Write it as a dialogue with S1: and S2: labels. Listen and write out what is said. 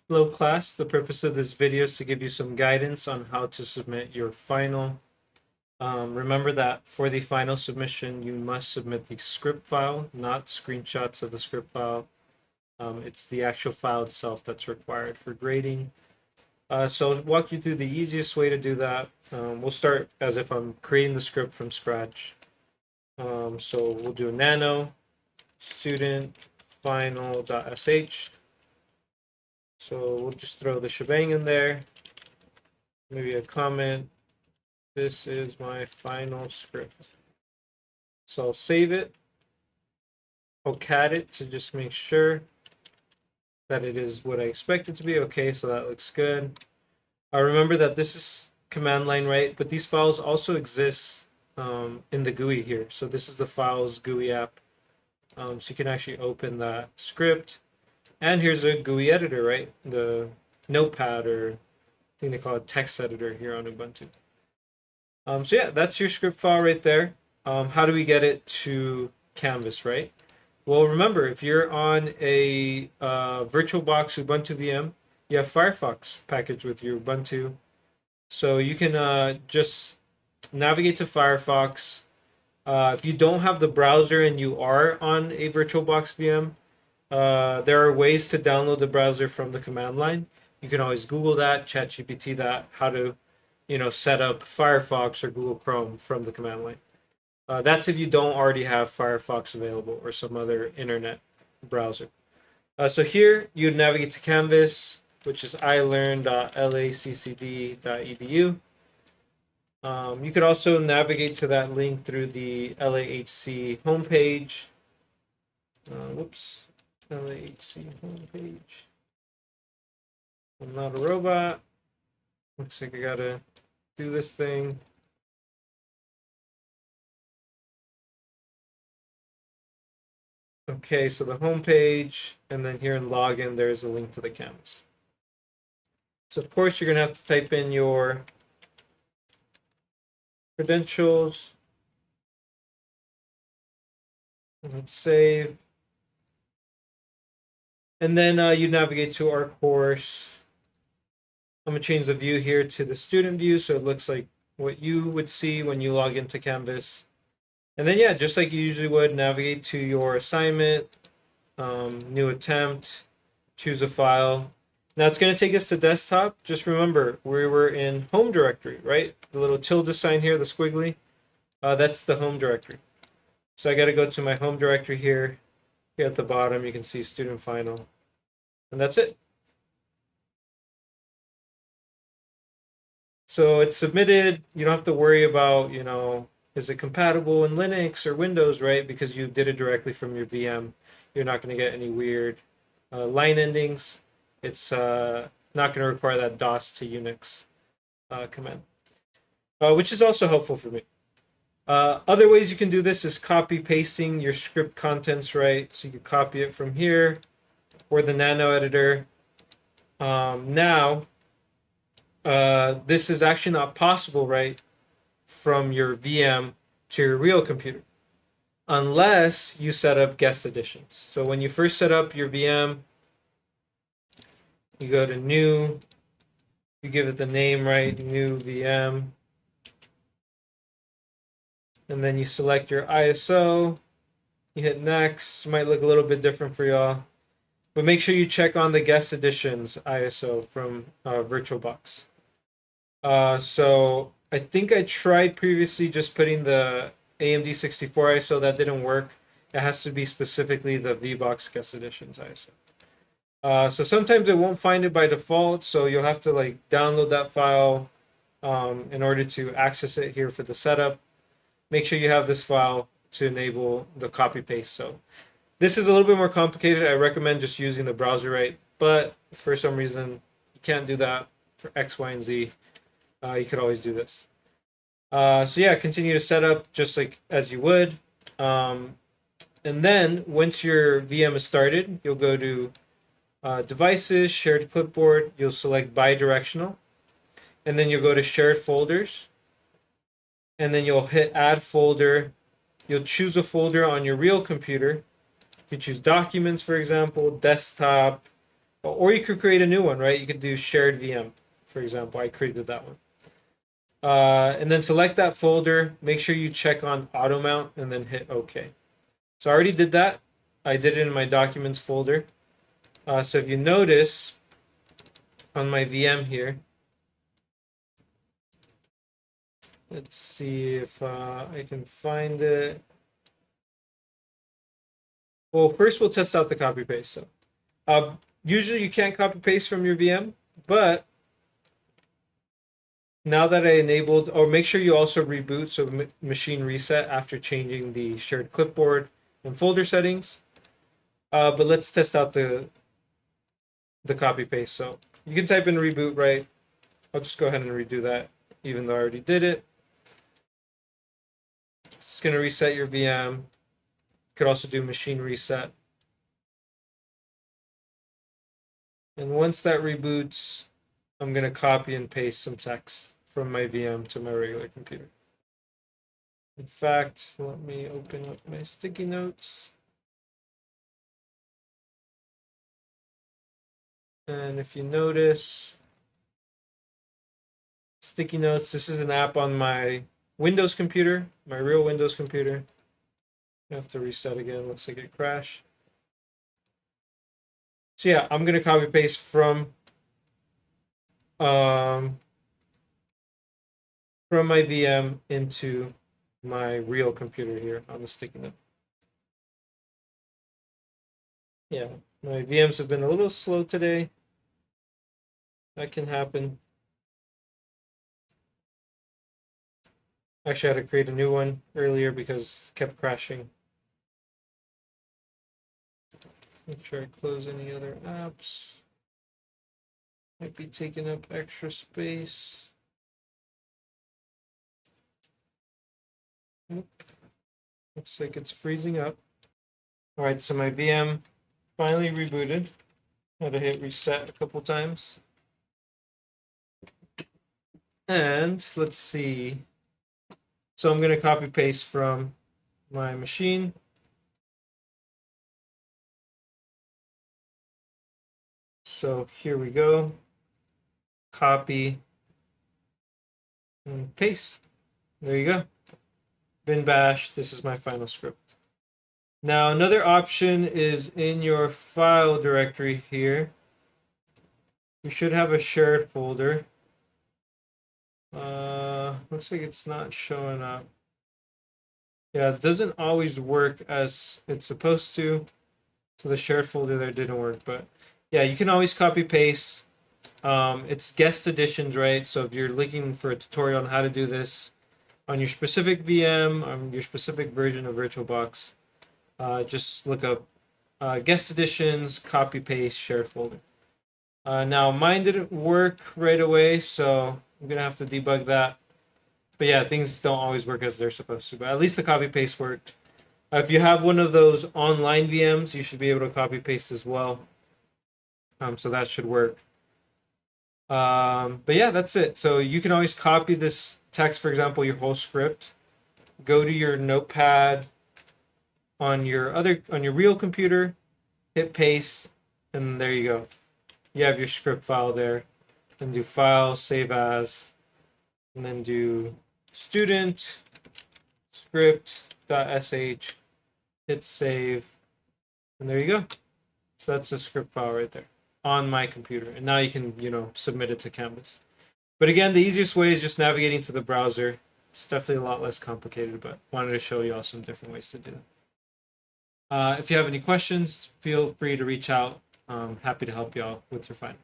S1: Hello class, the purpose of this video is to give you some guidance on how to submit your final. Remember that for the final submission, you must submit the script file, not screenshots of the script file. It's the actual file itself that's required for grading. So I'll walk you through the easiest way to do that. We'll start as if I'm creating the script from scratch. So we'll do nano student final.sh. So we'll just throw the shebang in there, maybe a comment. This is my final script. So I'll save it. I'll cat it to just make sure that it is what I expect it to be. Okay, so that looks good. Remember that this is command line, right? But these files also exist in the GUI here. So this is the files GUI app. So you can actually open that script. And here's a GUI editor, right? The Notepad, or I think they call it text editor here on Ubuntu. So yeah, that's your script file right there. How do we get it to Canvas, right? Well, remember, if you're on a VirtualBox Ubuntu VM, you have Firefox packaged with your Ubuntu. So you can just navigate to Firefox. If you don't have the browser and you are on a VirtualBox VM, there are ways to download the browser from the command line. You can always Google that, ChatGPT that, how to, set up Firefox or Google Chrome from the command line. That's if you don't already have Firefox available or some other internet browser. So here you navigate to Canvas, which is ilearn.laccd.edu. You could also navigate to that link through the LAHC homepage. LAHC homepage. I'm not a robot. Looks like I gotta do this thing. Okay, so the home page, and then here in login, there's a link to the Canvas. So of course you're gonna have to type in your credentials. Let's save. And then you navigate to our course. I'm gonna change the view here to the student view so it looks like what you would see when you log into Canvas. And then yeah, just like you usually would, navigate to your assignment, new attempt, choose a file. Now it's going to take us to desktop. Just remember, we were in home directory, right? The little tilde sign here, the squiggly, that's the home directory. So I got to go to my home directory here. Here at the bottom, you can see student final. And that's it. So it's submitted. You don't have to worry about, is it compatible in Linux or Windows, right? Because you did it directly from your VM. You're not going to get any weird line endings. It's not going to require that DOS to Unix command, which is also helpful for me. Other ways you can do this is copy pasting your script contents, right? So you can copy it from here or the nano editor. Now, this is actually not possible, right, from your VM to your real computer, unless you set up guest editions. So when you first set up your VM, you go to new, you give it the name, right, new VM, and then you select your ISO, you hit next. Might look a little bit different for y'all, but make sure you check on the guest editions ISO from VirtualBox. So I think I tried previously just putting the AMD 64 ISO. That didn't work. It has to be specifically the VBox guest editions ISO. So sometimes it won't find it by default, so you'll have to like download that file in order to access it here for the setup. Make sure you have this file to enable the copy paste. So this is a little bit more complicated. I recommend just using the browser, right? But for some reason you can't do that for X, Y, and Z. You could always do this. So yeah, continue to set up just like as you would. And then once your VM is started, you'll go to devices, shared clipboard, you'll select bidirectional, and then you'll go to shared folders, and then you'll hit add folder. You'll choose a folder on your real computer. You choose documents, for example, desktop, Or you could create a new one, right? You could do shared VM, for example. I created that one. And then select that folder. Make sure you check on auto mount and then hit OK. So I already did that. I did it in my documents folder. So if you notice on my VM here, let's see if I can find it. Well, first we'll test out the copy paste. So usually you can't copy paste from your VM, but now that I enabled, or make sure you also reboot, so machine reset after changing the shared clipboard and folder settings. But let's test out the copy paste. So you can type in reboot, right? I'll just go ahead and redo that, even though I already did it. It's going to reset your VM. You could also do machine reset. And once that reboots, I'm going to copy and paste some text from my VM to my regular computer. In fact, let me open up my sticky notes. And if you notice, sticky notes, this is an app on my Windows computer, my real Windows computer. I have to reset again. Looks like it crashed. So yeah, I'm gonna copy paste from my VM into my real computer here on the sticky note. Yeah, my VMs have been a little slow today. That can happen. Actually, I had to create a new one earlier because it kept crashing. Make sure I close any other apps. Might be taking up extra space. Nope. Looks like it's freezing up. All right, so my VM finally rebooted. Had to hit reset a couple times. And let's see. So I'm going to copy paste from my machine. So here we go. Copy and paste. There you go. Bin bash. This is my final script. Now another option is in your file directory here. You should have a shared folder. Looks like it's not showing up. Yeah, it doesn't always work as it's supposed to. So the shared folder there didn't work, but yeah, you can always copy paste. It's guest editions, right? So if you're looking for a tutorial on how to do this on your specific VM, on your specific version of VirtualBox, just look up guest editions, copy paste, shared folder. Now mine didn't work right away, so I'm gonna have to debug that. But yeah, things don't always work as they're supposed to. But at least the copy paste worked. If you have one of those online VMs, you should be able to copy paste as well. So that should work. But yeah, that's it. So you can always copy this text, for example, your whole script. Go to your notepad on your real computer, hit paste, and there you go. You have your script file there. And do file, save as, and then do student script.sh, hit save, and there you go. So that's a script file right there on my computer. And now you can, submit it to Canvas. But again, the easiest way is just navigating to the browser. It's definitely a lot less complicated, but wanted to show you all some different ways to do it. If you have any questions, feel free to reach out. I'm happy to help you all with your findings.